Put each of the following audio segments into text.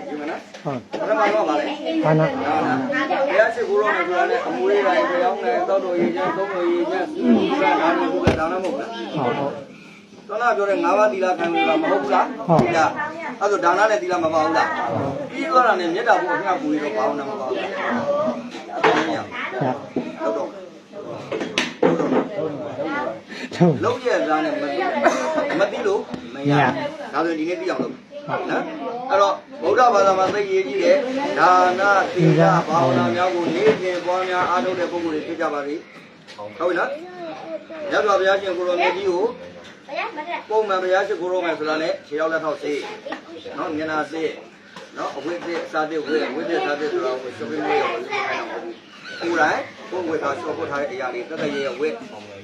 ဒီမနော်ပထမတော့ပါလေဟာနာတရားရှိခိုးတော့မယ်ဆိုတာနဲ့အမွေးတိုင်းကြောင်းနဲ့တောက်တော်ရည်ချမ်းသုံးတော်ရည်ချမ်းစုကဒါမျိုးကဒါနမဟုတ်လားဟုတ်သောနာပြောတဲ့၅ပါးသီလခံလို့မဟုတ်ဘူးလားဟုတ်လားအဲ့ဒါဒါနနဲ့သီလမပါဘူးလားပြီးသွားတာနဲ့မေတ္တာဘုရားပူပြီးတော့ဘာဝနာမပါဘူးအဲ့ဒါမရဟုတ်တော့လုံးရသားနဲ့မသိလို့မရဒါဆိုဒီနေ့သိအောင်လုပ်နော်အဲ့တော့ဗုဒ္ဓဘာသာမှာသိရေးကြီးတယ်ဒါနသီလဘာဝနာများကိုနေ့စဉ်ပွားများအားထုတ်တဲ့ပုဂ္ဂိုလ်တွေဖြစ်ကြပါစေဟုတ်ပြီနော်ရသော်ဘုရားရှင်ကိုရောမြတ်ကြီးကိုပုံမှန်ဘုရားရှိခိုးတော့မယ်ဆိုတာနဲ့ခြေရောက်လက်ထောက်စေးနော်မျက်နှာစေးနော်အဝိဇ္ဇအစာတိဝိဇ္ဇစာတိဆိုတော့ရှုပ်ပြီးလို့ကိုယ်တိုင်းကိုယ်ဝေထားရှော့ဖို့ထားတဲ့အရာတွေတက်တရေဝိ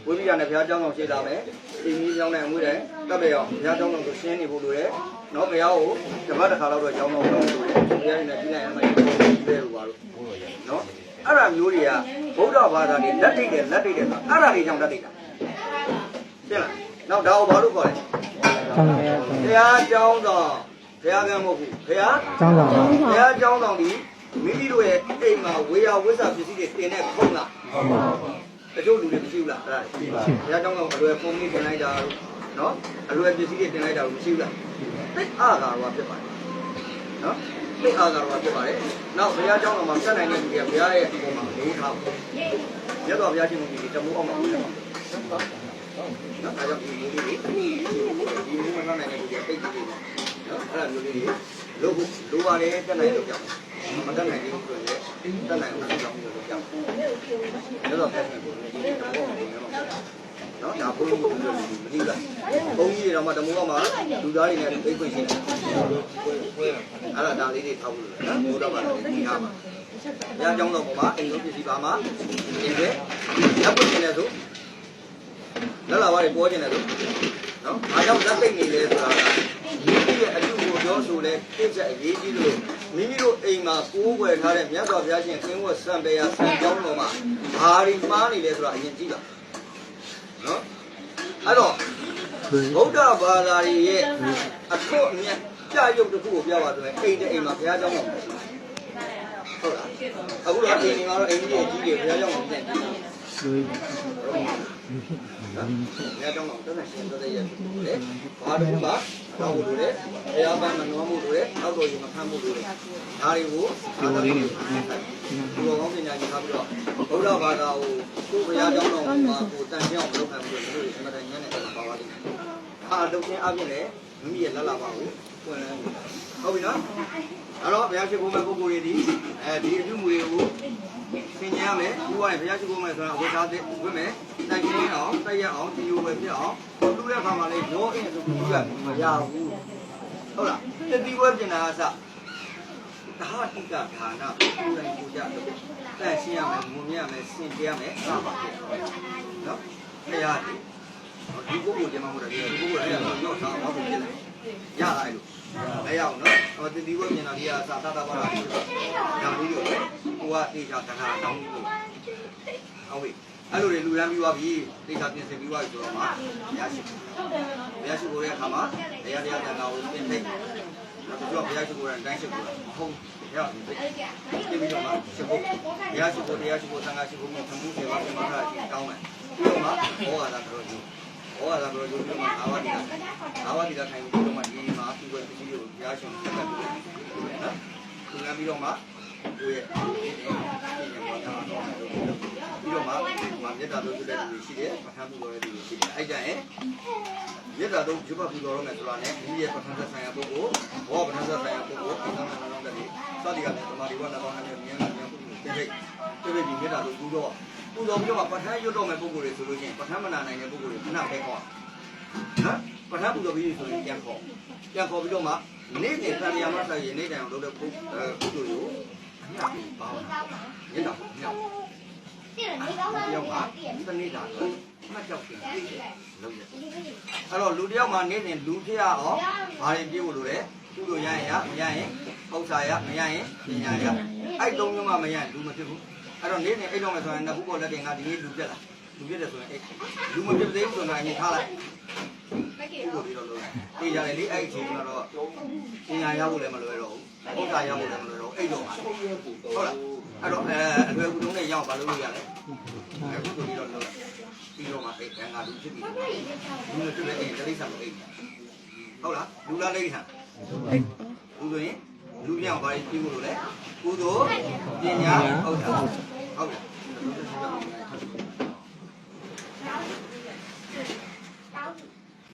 ပိယနဲ့ဘုရားကျောင်းဆောင်ရှင်းလာမယ်ဒီနည်းကြောင်းနဲ့အမှုတိုင်းတက်ပြအောင်ဘုရားကျောင်းဆောင်ကိုရှင်းနေဖို့လိုတယ်နော်ဘုရားကိုဓမ္မတစ်ခါတော့ကျောင်းဆောင်လုပ်လို့ရတယ်ဘုရားနဲ့ပြည်လိုက်ရမယ်ဒီလိုပါလို့နော်အဲ့ဒါမျိုးတွေကဗုဒ္ဓဘာသာတွေလက်ထိတ်တယ်ဆိုအဲ့ဒါတွေကြောင့်လက်ထိတ်တာရှင်းလားနောက်ဒါကိုဘာလို့ခေါ်လဲဘုရားကျောင်းဆောင်ဘုရားကံမဟုတ်ဘူးဘုရားကျောင်းဆောင်ဘုရားကျောင်းဆောင်ဒီမိမိတို့ရဲ့အိမ်မှာဝေယဝိသပစ္စည်းတွေတင်တဲ့ခုံးလားတချို့လူတွေမရှိဘူးလားအဲ့ဒါဘုရားကျောင်းဆောင်အလွယ်ပုံမိတင်လိုက်တာနော်အလွယ်ပစ္စည်းတွေတင်လိုက်တာမရှိဘူးလားသိအားကာရောဖြစ်ပါတယ်နော်သိအားကာရောဖြစ်ပါတယ်နောက်ဘုရားကျောင်းဆောင်မှာဆက်နိုင်တဲ့လူတွေကဘုရားရဲ့အပေါ်မှာလေးထားဖို့ရတော့ဘုရားရှင်ကိုဒီတမိုးအောင်မှာဖြစ်ပါနော်ဒါကြောင့်ဒီမျိုးလေးတွေဒီမျိုးမနိုင်တဲ့လူတွေတိတ်တိတ်နော်အဲ့ဒါမျိုးလေးတွေလို့လိုပါလေတက်နိုင်လို့ကြောက်မတက်နိုင်ဘူးဆိုရင်တက်နိုင်လို့ကြောက်လို့ကြောက်တော့တက်နိုင်ဘူးဒီတော့နော်ဒါဘုန်းကြီးတို့မသိလားဘုန်းကြီးတွေတော့မှတမိုးအောင်မှာလူသားတွေနဲ့သိခွင့်ရှိတယ်အဲ့ဒါဒါလေးတွေထောက်လို့နော်ဘုရားပါဒီဟာမှာညအကြောင်းတော့ပုံမှာအိမ်လုံးပစ္စည်းပါမှာဒီပဲရပ်ပွင့်နေတယ်ဆိုလက်လာပါတွေပေါ်ကျင်တယ်လို့နော်။အားကြောင့်လက်သိမ့်နေလဲဆိုတာကမိမိရဲ့အထုကိုပြောဆိုတဲ့ပြည့်ချက်အရေးကြီးလို့မိမိတို့အိမ်မှာကိုးကွယ်ထားတဲ့မြတ်စွာဘုရားရှင်ခင်းဝတ်စံတရားစံကြောင်းတော်မှာဘာတွေမှားနေလဲဆိုတာအရင်ကြည့်ပါနော်။အဲ့တော့ဗုဒ္ဓဘာသာရဲ့အထွတ်အမြတ်ကြာရုပ်တစ်ခုကိုပြပါဆိုရင်အိမ်တဲ့အိမ်မှာဘုရားကျောင်းတော်ဟုတ်လား။အခုတော့အိမ်တွေမှာတော့အိမ်ကြီးရဲ့ကြီးတွေဘုရားကျောင်းတော်ပြင်တယ်ညတော့တော့တန်းရှင်းတဲ့ရက်လေဘာလို့ပါတော့လို့လေတရားပန်းမနှောမှုလို့လေအောက်တော်ကြီးမဖမ်းမှုလို့လေဒါတွေကိုဘာသာလေးတွေဒီလိုကောင်းပညာကြီးထားပြီးတော့ဘုရားဘာသာကိုဘုရားကျောင်းတော်မှာကိုတန်ပြောင်းလုပ်ခံပြီးတော့တို့အမှန်တန်ညံ့တဲ့ပါပါလိမ့်မယ်အားလုံးချင်းအပြည့်လေမိမိရဲ့လက်လာပါကိုပွင့်လန်းဟုတ်ပြီနော်အဲ့တော့ဘုရားရှိခိုးမဲ့ပုဂ္ဂိုလ်တွေဒီဒီအပြုမူတွေကိုသင်ကြားမယ်ဘုရားရဲ့ဘုရားရှိခိုးမဲ့ဆိုတာဝိသတဲ့ဝိမယ်တိုက်ကျင်းအောင်တိုက်ရအောင်ဒီလိုပဲဖြစ်အောင်လူတဲ့ခါမှာလေရောအင်းဆိုပြီးပြမရဘူးဟုတ်လားတတိဝဲပြင်တာအစဒါတိကဌာနကိုယ်တိုင်ကိုကြတော့တဲ့ရှင်းရမယ်ငုံမြရမယ်စင်ပြရမယ်စပါဖြစ်နော်တရားဒီပုဂ္ဂိုလ်ကျမဟုတ်တယ်ဒီပုဂ္ဂိုလ်အဲ့ဒါတော့သာဘာဖြစ်လဲရလာလို့မရအောင်နော်တတိဝဲပြင်တာဒီအစသတ္တပါလာညာပြီးတော့ကိုကတေချာတခါတောင်းပြီးဟုတ်ပြီအဲ့လိုတွေလူရမ်းပြီးသွားပြီတေချာပြင်ဆင်ပြီးသွားပြီဆိုတော့မှဘုရားရှိခိုးတဲ့အခါမှာတရားတန်ခါကိုပြင်ထိတ်နောက်ပြီးတော့ဘုရားရှိခိုးတဲ့အတိုင်းရှိခိုးတာမဟုတ်ဘူးရပြီပြင်ပြီးတော့မှရှိခိုးဘုရားရှိခိုးတရားရှိခိုးသံဃာရှိခိုးမှုသံမှုတွေပါပြင်မှာတောင်းမယ်ပြီးတော့မှဘောဂါသာတော်ကြီးဘောဂါသာတော်ကြီးပြီးမှအာဝတိကထိုင်ပြီးတော့မှဒီမှာပြုဝဲပစ္စည်းကိုဘုရားရှင်ဆက်တက်ပြီးနော်သူလည်းပြီးတော့မှကိုယ့်ရဲ့ပြီးတော့မှမေတ္တာတို့ပြုတဲ့လူရှိတယ်ပဋ္ဌာန်းပြုတော်တဲ့လူရှိတယ်အဲ့ကြရင်မေတ္တာတို့ပြုပြုတော်မယ်ဆိုတာနဲ့ဒီရဲ့ပဋ္ဌာန်းသက်ဆိုင်ရာပုဂ္ဂိုလ်ဘောပဋ္ဌာန်းသက်ဆိုင်ရာပုဂ္ဂိုလ်ဒီကံနာနာတဲ့စသည်ကလည်းသမာဓိဝနာကောင်းတဲ့ဉာဏ်ပုဂ္ဂိုလ်တိဒီမေတ္တာတို့ပြုတော့ပူတော်ပြီးတော့ပဋ္ဌာန်းရွတ်တော်မယ်ပုဂ္ဂိုလ်တွေဆိုလို့ရှိရင်ပဋ္ဌာန်းမနာနိုင်တဲ့ပုဂ္ဂိုလ်တွေခဏပဲခေါ်နော်ပဋ္ဌာန်းပူတော်ပြီးဆိုရင်ပြန်ခေါ်ပြီးတော့မှနေ့စဉ်သံဃာမဆိုင်ရင်နေ့တိုင်အောင်လုပ်တဲ့ပုဂ္ဂိုလ်တွေကိုအမြတ်ပြီးပါအောင်ညတော့ညရောက်ပါတနေ့တာတော့မှတ်ကြောက်ပြန်လုပ်ရအဲ့တော့လူတယောက်မှနေ့စဉ်လူဖြစ်ရအောင်ဘာတွေပြေးဖို့လိုလဲကုသိုလ်ရရင်မရရင်ဥစ္စာရမရရင်ပညာရအဲ့သုံးမျိုးမှမရရင်လူမဖြစ်ဘူးအဲ့တော့နေ့စဉ်အိတ်တော့မယ်ဆိုရင်နှစ်ခုပေါ်လက်တင်ကဒီနေ့လူပြက်လာလူပြက်တယ်ဆိုရင်လူမပြက်သေးဘူးဆိုတော့အရင်ထားလိုက်ကုသိုလ်ပြီးတော့လို့တေးကြတယ်လေအဲ့အချိန်ကတော့ပညာရဖို့လည်းမလွယ်တော့ဘူး ဥစ္စာရောက်လို့လည်းမလို့အိတ်တော့ပါဟုတ်လားအဲ့တော့အလွယ်ကူလုံးနဲ့ရောက်ပါလို့ရလဲအခုဆိုပြီးတော့ပြီးတော့မှအိတ်ကငါလူဖြစ်ပြီးလူနဲ့တွေ့တဲ့အိတ်တိရစ္ဆာန်ကိုအိတ်ဟုတ်လားလူလားတိရစ္ဆာန်လူဆိုရင်လူပြောင်းပါပြီးလို့လဲကုသိုလ်ပညာဟုတ်တာဟုတ်တယ်